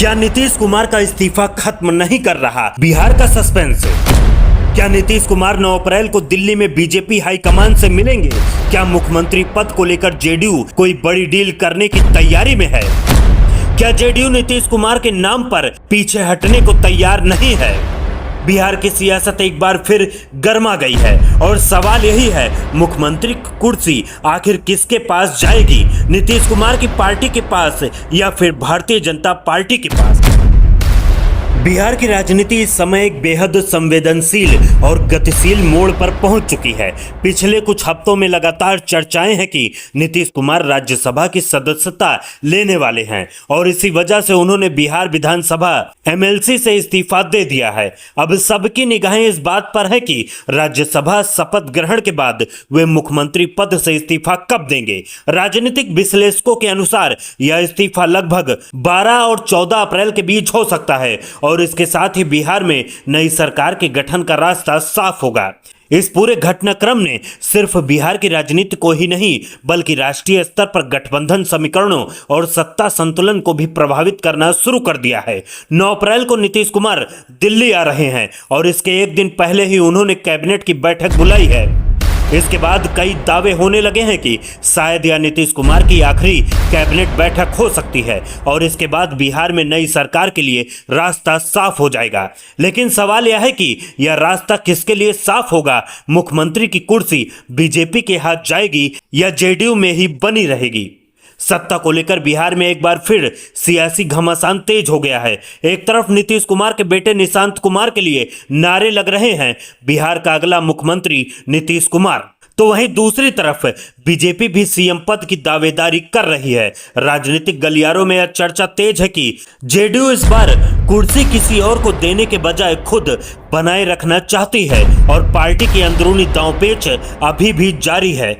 क्या नीतीश कुमार का इस्तीफा खत्म नहीं कर रहा बिहार का सस्पेंस? क्या नीतीश कुमार 9 अप्रैल को दिल्ली में बीजेपी हाईकमान से मिलेंगे? क्या मुख्यमंत्री पद को लेकर जेडीयू कोई बड़ी डील करने की तैयारी में है? क्या जेडीयू नीतीश कुमार के नाम पर पीछे हटने को तैयार नहीं है? बिहार की सियासत एक बार फिर गर्मा गई है और सवाल यही है, मुख्यमंत्री की कुर्सी आखिर किसके पास जाएगी? नीतीश कुमार की पार्टी के पास या फिर भारतीय जनता पार्टी के पास? बिहार की राजनीति इस समय एक बेहद संवेदनशील और गतिशील मोड़ पर पहुंच चुकी है। पिछले कुछ हफ्तों में लगातार चर्चाएं हैं कि नीतीश कुमार राज्यसभा की सदस्यता लेने वाले हैं और इसी वजह से उन्होंने बिहार विधानसभा एमएलसी से इस्तीफा दे दिया है। अब सबकी निगाहें इस बात पर है कि राज्यसभा शपथ ग्रहण के बाद वे मुख्यमंत्री पद से इस्तीफा कब देंगे। राजनीतिक विश्लेषकों के अनुसार यह इस्तीफा लगभग 12 और 14 अप्रैल के बीच हो सकता है और इसके साथ ही बिहार में नई सरकार के गठन का रास्ता साफ होगा। इस पूरे घटनाक्रम ने सिर्फ बिहार की राजनीति को ही नहीं बल्कि राष्ट्रीय स्तर पर गठबंधन समीकरणों और सत्ता संतुलन को भी प्रभावित करना शुरू कर दिया है। 9 अप्रैल को नीतीश कुमार दिल्ली आ रहे हैं और इसके एक दिन पहले ही उन्होंने कैबिनेट की बैठक बुलाई है। इसके बाद कई दावे होने लगे हैं कि शायद यह नीतीश कुमार की आखिरी कैबिनेट बैठक हो सकती है और इसके बाद बिहार में नई सरकार के लिए रास्ता साफ हो जाएगा। लेकिन सवाल यह है कि यह रास्ता किसके लिए साफ होगा? मुख्यमंत्री की कुर्सी बीजेपी के हाथ जाएगी या जेडीयू में ही बनी रहेगी? सत्ता को लेकर बिहार में एक बार फिर सियासी घमासान तेज हो गया है। एक तरफ नीतीश कुमार के बेटे निशांत कुमार के लिए नारे लग रहे हैं, बिहार का अगला मुख्यमंत्री नीतीश कुमार, तो वहीं दूसरी तरफ बीजेपी भी सीएम पद की दावेदारी कर रही है। राजनीतिक गलियारों में यह चर्चा तेज है कि जेडीयू इस बार कुर्सी किसी और को देने के बजाय खुद बनाए रखना चाहती है और पार्टी की अंदरूनी दांवपेच अभी भी जारी है।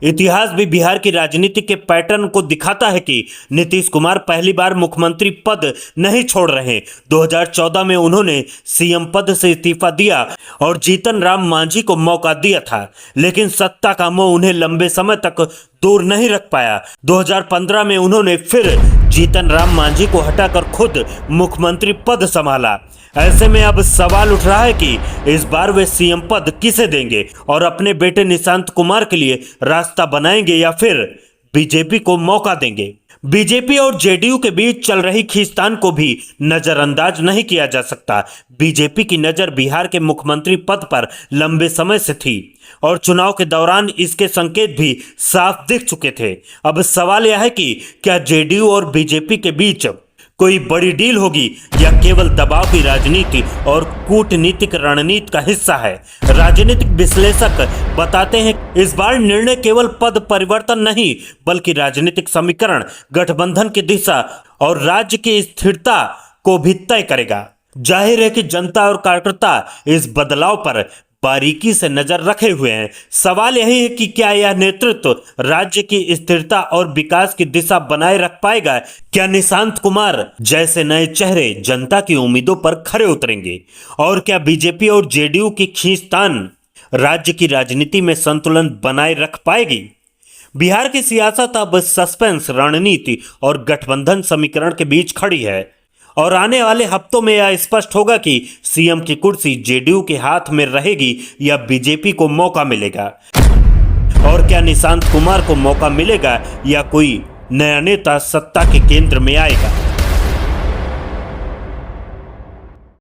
इतिहास भी बिहार की राजनीति के पैटर्न को दिखाता है कि नीतीश कुमार पहली बार मुख्यमंत्री पद नहीं छोड़ रहे। 2014 में उन्होंने सीएम पद से इस्तीफा दिया और जीतन राम मांझी को मौका दिया था, लेकिन सत्ता का मोह उन्हें लंबे समय तक दूर नहीं रख पाया। 2015 में उन्होंने फिर जीतन राम मांझी को हटाकर खुद मुख्यमंत्री पद संभाला। ऐसे में अब सवाल उठ रहा है कि इस बार वे सीएम पद किसे देंगे और अपने बेटे निशांत कुमार के लिए रास्ता बनाएंगे या फिर बीजेपी को मौका देंगे। बीजेपी और जेडीयू के बीच चल रही खींचतान को भी नजरअंदाज नहीं किया जा सकता। बीजेपी की नजर बिहार के मुख्यमंत्री पद पर लंबे समय से थी और चुनाव के दौरान इसके संकेत भी साफ दिख चुके थे। अब सवाल यह है कि क्या जेडीयू और बीजेपी के बीच कोई बड़ी डील होगी या केवल दबाव की राजनीति और कूटनीतिक रणनीति का हिस्सा है? राजनीतिक विश्लेषक बताते हैं इस बार निर्णय केवल पद परिवर्तन नहीं बल्कि राजनीतिक समीकरण, गठबंधन की दिशा और राज्य की स्थिरता को भी तय करेगा। जाहिर है कि जनता और कार्यकर्ता इस बदलाव पर बारीकी से नजर रखे हुए हैं। सवाल यही है कि क्या यह नेतृत्व राज्य की स्थिरता और विकास की दिशा बनाए रख पाएगा? क्या निशांत कुमार जैसे नए चेहरे जनता की उम्मीदों पर खरे उतरेंगे? और क्या बीजेपी और जेडीयू की खींचतान राज्य की राजनीति में संतुलन बनाए रख पाएगी? बिहार की सियासत अब सस्पेंस, रणनीति और गठबंधन समीकरण के बीच खड़ी है और आने वाले हफ्तों में यह स्पष्ट होगा कि सीएम की कुर्सी जेडीयू के हाथ में रहेगी या बीजेपी को मौका मिलेगा। और क्या निशांत कुमार को मौका मिलेगा या कोई नया नेता सत्ता के केंद्र में आएगा?